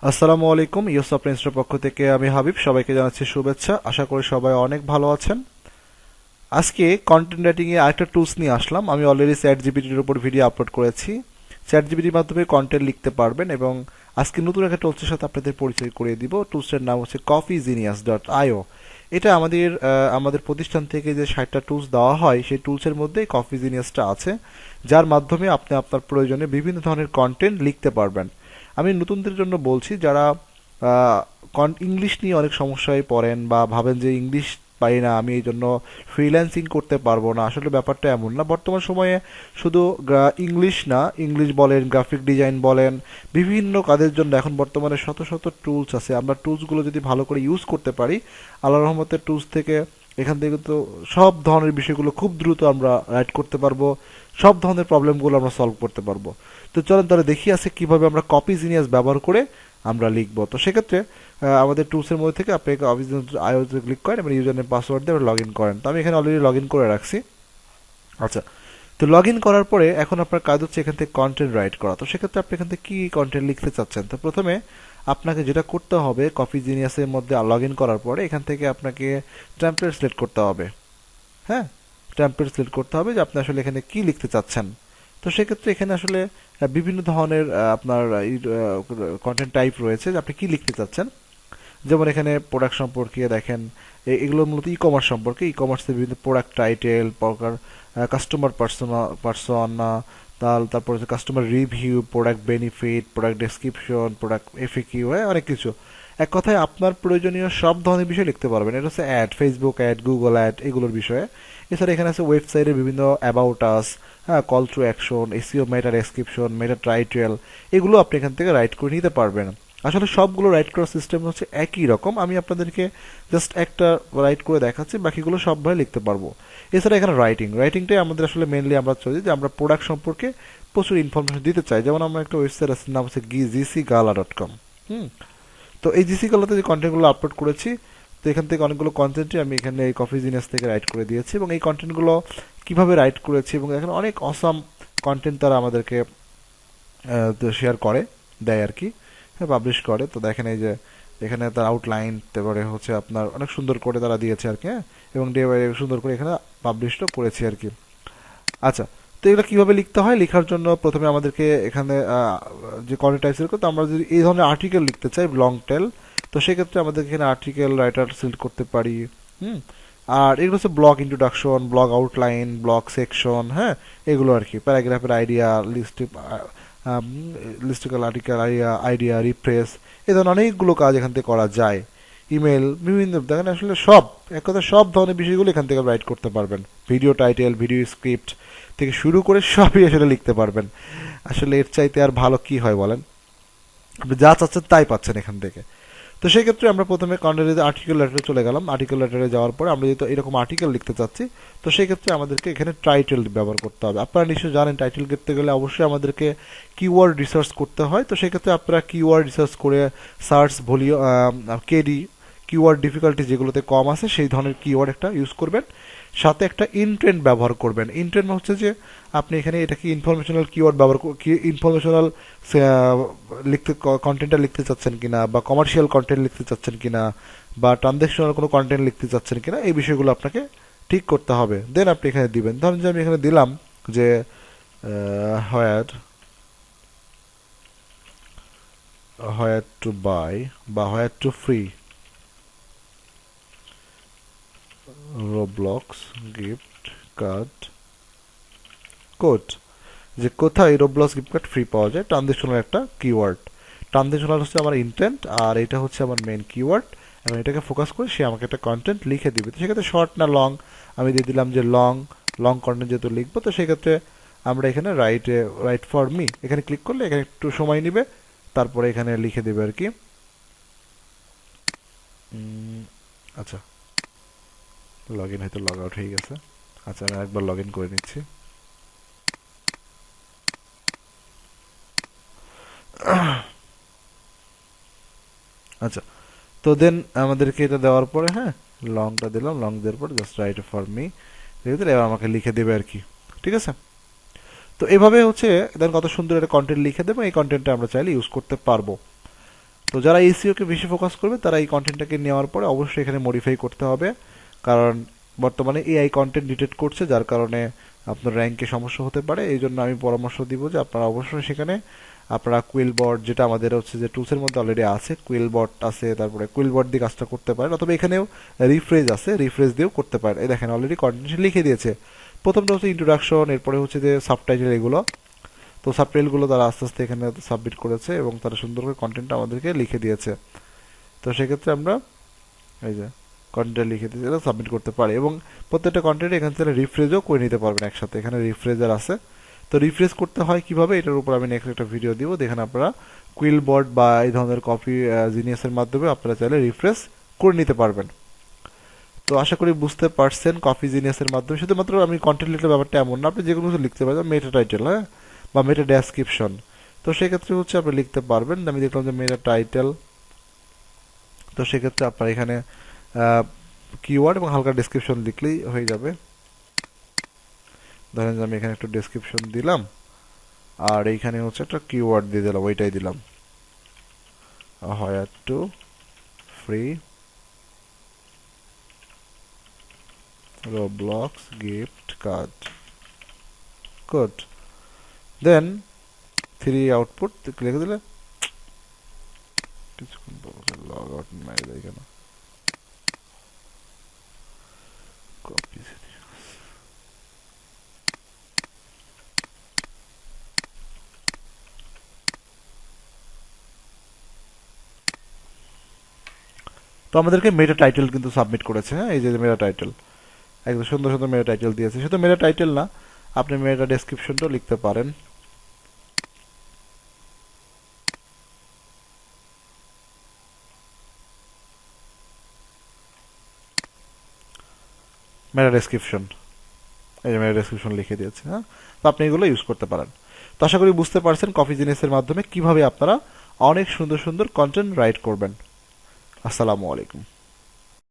আসসালামু আলাইকুম ইউসুফ প্রিন্সের পক্ষ থেকে আমি হাবিব সবাইকে জানাচ্ছি শুভেচ্ছা। আশা করি সবাই অনেক ভালো আছেন। আজকে কন্টেন্ট রাইটিং এ আরেকটা টুলস নিয়ে আসলাম। আমি অলরেডি চ্যাট জিপিটির উপর ভিডিও আপলোড করেছি। চ্যাট জিপিটির মাধ্যমে কন্টেন্ট লিখতে পারবেন এবং আজকে নতুন একটা টুলসের সাথে আপনাদের পরিচয় করিয়ে দিব। টুলসের নাম হচ্ছে CopyGenius.io। এটা আমাদের প্রতিষ্ঠান থেকে যে 60টা টুলস দেওয়া হয় সেই টুলসের মধ্যে CopyGeniusটা আছে, যার মাধ্যমে আপনি আপনার প্রয়োজনে বিভিন্ন ধরনের কন্টেন্ট লিখতে পারবেন। আমি নতুনদের জন্য বলছি, যারা ইংলিশ নিয়ে অনেক সমস্যায় পড়েন বা ভাবেন যে ইংলিশ পারি না, আমি এই জন্য ফ্রিল্যান্সিং করতে পারবো না। আসলে ব্যাপারটা এমন না। বর্তমান সময়ে শুধু ইংলিশ না, ইংলিশ বলেন, গ্রাফিক ডিজাইন বলেন, বিভিন্ন কাজের জন্য এখন বর্তমানে শত শত টুলস আছে। আমরা টুলসগুলো যদি ভালো করে ইউজ করতে পারি, আল্লাহ রহমতের টুলস থেকে এখান থেকে তো সব ধরনের বিষয়গুলো খুব দ্রুত আমরা রাইট করতে পারবো, সব ধরনের প্রবলেমগুলো আমরা সলভ করতে পারবো। তো চলেন তাহলে দেখি আছে কিভাবে আমরা কপি জিনিয়াস ব্যবহার করে আমরা লিখবো। তো সেক্ষেত্রে আমাদের টুলসের মধ্যে থেকে আপনি কপি আইওতে ক্লিক করেন এবং ইউজার নেম পাসওয়ার্ড দিয়ে লগ ইন করেন। তো আমি এখানে অলরেডি লগ ইন করে রাখছি। আচ্ছা, তো লগ ইন করার পরে এখন আপনার কাজ হচ্ছে এখান থেকে কন্টেন্ট রাইট করা। তো সেক্ষেত্রে আপনি এখান থেকে কী কন্টেন্ট লিখতে চাচ্ছেন। তো প্রথমে আপনাকে যেটা করতে হবে, কপি জিনিয়াসের মধ্যে লগ ইন করার পরে এখান থেকে আপনাকে টেমপ্লেট সিলেক্ট করতে হবে। হ্যাঁ, টেমপ্লেট সিলেক্ট করতে হবে যে আপনি আসলে এখানে কি লিখতে চাচ্ছেন। তো সেক্ষেত্রে এখানে আসলে বিভিন্ন ধরনের আপনার কন্টেন্ট টাইপ রয়েছে যে আপনি কি লিখতে চাচ্ছেন। যেমন এখানে প্রোডাক্ট সম্পর্কে দেখেন, এগুলো মূলত ই কমার্স সম্পর্কে। ই কমার্সের বিভিন্ন প্রোডাক্ট টাইটেল, প্রকার, কাস্টমার পার্সোনা, তারপর হচ্ছে customer review, product benefit, product description, product FAQ, অনেক কিছু। এক কথায় আপনার প্রয়োজনীয় সব ধরনের বিষয় লিখতে পারবেন। এটা হচ্ছে ad, Facebook ad, Google ad, এগুলোর বিষয়ে। এছাড়া এখানে আছে ওয়েবসাইটের বিভিন্ন অ্যাবাউট আস, হ্যাঁ, call to action, SEO, meta description, meta title, এগুলো আপনি এখান থেকে রাইট করে নিতে পারবেন। আসলে সবগুলো রাইট করার সিস্টেম হচ্ছে একই রকম। আমি আপনাদেরকে জাস্ট একটা রাইট করে দেখাচ্ছি, বাকিগুলো সবভাবে লিখতে পারবো। এছাড়া এখানে রাইটিংটাই আমাদের আসলে মেনলি আমরা চাই যে আমরা প্রোডাক্ট সম্পর্কে প্রচুর ইনফরমেশন দিতে চাই। যেমন আমরা একটা ওয়েবসাইট আছে, নাম হচ্ছে gcgala.com। তো এই জিসি গালাতে যে কন্টেন্টগুলো আপলোড করেছি, তো এখান থেকে অনেকগুলো কন্টেন্টই আমি এখানে এই কফি জিনিয়াস থেকে রাইট করে দিয়েছি এবং এই কন্টেন্টগুলো কিভাবে রাইট করেছি এবং এখানে অনেক অসাম কন্টেন্ট তারা আমাদেরকে শেয়ার করে দেয় আর কি, হ্যাঁ, পাবলিশ করে। তো দেখেন এই যে এখানে তার আউটলাইন, তারপরে হচ্ছে আপনার অনেক সুন্দর করে তারা দিয়েছে আর কি, হ্যাঁ, এবং ডে বাই ডে সুন্দর করে এখানে পাবলিশও করেছি আর কি। আচ্ছা, তো এগুলো কিভাবে লিখতে হয়, লেখার জন্য প্রথমে আমাদেরকে এখানে যে কন্টেন্ট টাইপ সিলেক্ট করতে, আমরা যদি এই ধরনের আর্টিকেল লিখতে চাই লং টেল, তো সেক্ষেত্রে আমাদের এখানে আর্টিকেল রাইটার সিলেক্ট করতে পারি। হুম, আর এগুলো হচ্ছে blog introduction, blog outline, blog section, হ্যাঁ, এগুলো আর কি। প্যারাগ্রাফের আইডিয়া, লিস্টিক্যাল আর্টিকেল আইডিয়া রিপ্রেস, এই ধরনের অনেকগুলো কাজ এখান থেকে করা যায়। ইমেল, বিভিন্ন দেখেন আসলে সব, এক কথা সব ধরনের বিষয়গুলো এখান থেকে রাইট করতে পারবেন। ভিডিও টাইটেল, ভিডিও স্ক্রিপ্ট থেকে শুরু করে সবই আসলে লিখতে পারবেন। আসলে এর চাইতে আর ভালো কি হয় বলেন, আপনি যা চাচ্ছেন তাই পাচ্ছেন এখান থেকে। তো সেই ক্ষেত্রে আমরা প্রথমে কন্টেন্টে আর্টিকেল লেটারে চলে গেলাম। আর্টিকেল লেটারে যাওয়ার পরে আমরা যেহেতু এরকম আর্টিকেল লিখতে চাচ্ছি, তো সেই ক্ষেত্রে আমাদেরকে এখানে টাইটেল ব্যবহার করতে হবে। আপনারা নিশ্চয়ই জানেন টাইটেল লিখতে গেলে অবশ্যই আমাদেরকে কিওয়ার্ড রিসার্চ করতে হয়। তো সেই ক্ষেত্রে আপনারা কিওয়ার্ড রিসার্চ করে search volume, KD, keyword difficulty যেগুলোতে কম আছে সেই ধরনের কিওয়ার্ড একটা ইউজ করবেন। সাথে একটা ইনটেন্ট ব্যবহার করবেন। ইনটেন্ট হচ্ছে যে আপনি এখানে এটা কি ইনফরমেশনাল কিওয়ার্ড ব্যবহার ইনফরমেশনাল লিখতে কন্টেন্টটা লিখতে চাচ্ছেন কিনা, বা কমার্শিয়াল কন্টেন্ট লিখতে চাচ্ছেন কিনা, বা ট্রানজ্যাকশনাল কোনো কন্টেন্ট লিখতে চাচ্ছেন কিনা, এই বিষয়গুলো আপনাকে ঠিক করতে হবে। দেন আপনি এখানে দিবেন। ধরুন যে আমি এখানে দিলাম যে হোয়ার হোয়ার টু বাই বা হোয়ার two free Roblox gift card code, যে কোথায় রোবলক্স গিফট কার্ড ফ্রি পাওয়া যায়, ট্রানজেকশনাল একটা কিওয়ার্ড। ট্রানজেকশনাল হচ্ছে আমার ইন্টেন্ট আর এটা হচ্ছে আমার মেন কিওয়ার্ড, এবং এটাকে ফোকাস করে সে আমাকে একটা কন্টেন্ট লিখে দিবে। তো সেক্ষেত্রে শর্ট না লং, আমি দিয়ে দিলাম যে লং। লং কন্টেন্ট যেহেতু লিখবো, তো সেক্ষেত্রে আমরা এখানে রাইট ফর মি এখানে ক্লিক করলে এখানে একটু সময় নিবে, তারপরে এখানে লিখে দেবে আর কি। আচ্ছা, লগ ইন হয়তো লগ আউট হয়ে গেছে। আচ্ছা, আমি একবার লগ ইন করে নিচ্ছি। আচ্ছা, তো দেন আমাদেরকে এটা দেওয়ার পরে, হ্যাঁ, লংটা দিলাম, লং দেওয়ার পর জাস্ট রাইট ফর মি এবার আমাকে লিখে দেবে আর কি। ঠিক আছে, তো এভাবে হচ্ছে দেন কত সুন্দর একটা কন্টেন্ট লিখে দেবো। এই কন্টেন্টটা আমরা চাইলে ইউজ করতে পারবো। তো যারা এসইও কে বেশি ফোকাস করবে তারা এই কন্টেন্টটাকে নেওয়ার পরে অবশ্যই এখানে মডিফাই করতে হবে, কারণ বর্তমানে এআই কন্টেন্ট ডিটেক্ট করছে, যার কারণে আপনার র্যাঙ্কে সমস্যা হতে পারে। এই জন্য আমি পরামর্শ দিব যে আপনারা অবশ্যই সেখানে আপনারা কুইলবট, যেটা আমাদের হচ্ছে যে টুলসের মধ্যে অলরেডি আছে, কুইলবট আছে, তারপরে কুইলবট দিয়ে কাজটা করতে পারেন, অথবা এখানেও রিফ্রেশ আছে, রিফ্রেশ দিয়েও করতে পারেন। এই দেখেন অলরেডি কন্টেন্ট লিখে দিয়েছে। প্রথমটা হচ্ছে ইন্ট্রোডাকশন, এরপরে হচ্ছে যে সাবটাইটেল, এগুলো। তো সাবটাইটেলগুলো তারা আস্তে আস্তে এখানে সাবমিট করেছে এবং তারা সুন্দর করে কন্টেন্টটা আমাদেরকে লিখে দিয়েছে। তো সেক্ষেত্রে আমরা এই যে কন্টেন্ট লিখে দিয়ে সাবমিট করতে পারি, এবং প্রত্যেকটা কন্টেন্ট এখান থেকে রিফ্রেশও করে নিতে পারবেন একসাথে। এখানে রিফ্রেজার আছে। তো রিফ্রেশ করতে হয় কিভাবে, এটার উপর আমি নেক্সট একটা ভিডিও দিব। দেখেন আপনারা কুইলবট বা এই ধরনের কপি জিনিয়াসের মাধ্যমে আপনারা চাইলে রিফ্রেশ করে নিতে পারবেন। তো আশা করি বুঝতে পারছেন কপি জিনিয়াসের মাধ্যমে। শুধুমাত্র আমি কন্টেন্ট লিখলে ব্যাপারটা এমন না, আপনি যে কোনো কিছু লিখতে পারবেন, মেটা টাইটেল, হ্যাঁ, বা মেটা ডেসক্রিপশন। তো সেক্ষেত্রে হচ্ছে আপনি লিখতে পারবেন। আমি দেখলাম যে মেটা টাইটেল, তো সেক্ষেত্রে আপনার এখানে কিওয়ার্ড এবং হালকা ডেসক্রিপশন লিখলেই হয়ে যাবে। ধরেন যে আমি এখানে একটু ডেসক্রিপশন দিলাম, আর এইখানে হচ্ছে একটা কিওয়ার্ড দিয়ে দিলাম, ওইটাই দিলাম, হায়ার to free Roblox gift card code, then 3 output লিখে দিলে কিছুক্ষণ লগ আউট মারি দেয় কেন, কপি। তো আমাদেরকে মেটা টাইটেল কিন্তু সাবমিট করেছে, হ্যাঁ, এই যে মেটা টাইটেল, একদম সুন্দর সুন্দর মেটা টাইটেল দিয়েছে। শুধু মেটা টাইটেল না, আপনি মেটা ডেসক্রিপশনটাও লিখতে পারেন। মেটা ডেসক্রিপশন, এই যে মেটা ডেসক্রিপশন লিখে দিয়েছে, হ্যাঁ। তো আপনি এগুলো ইউজ করতে পারেন। তো আশা করি বুঝতে পারছেন কপিজিনিয়াসের মাধ্যমে কিভাবে আপনারা অনেক সুন্দর সুন্দর কন্টেন্ট রাইট করবেন। আসসালামু আলাইকুম।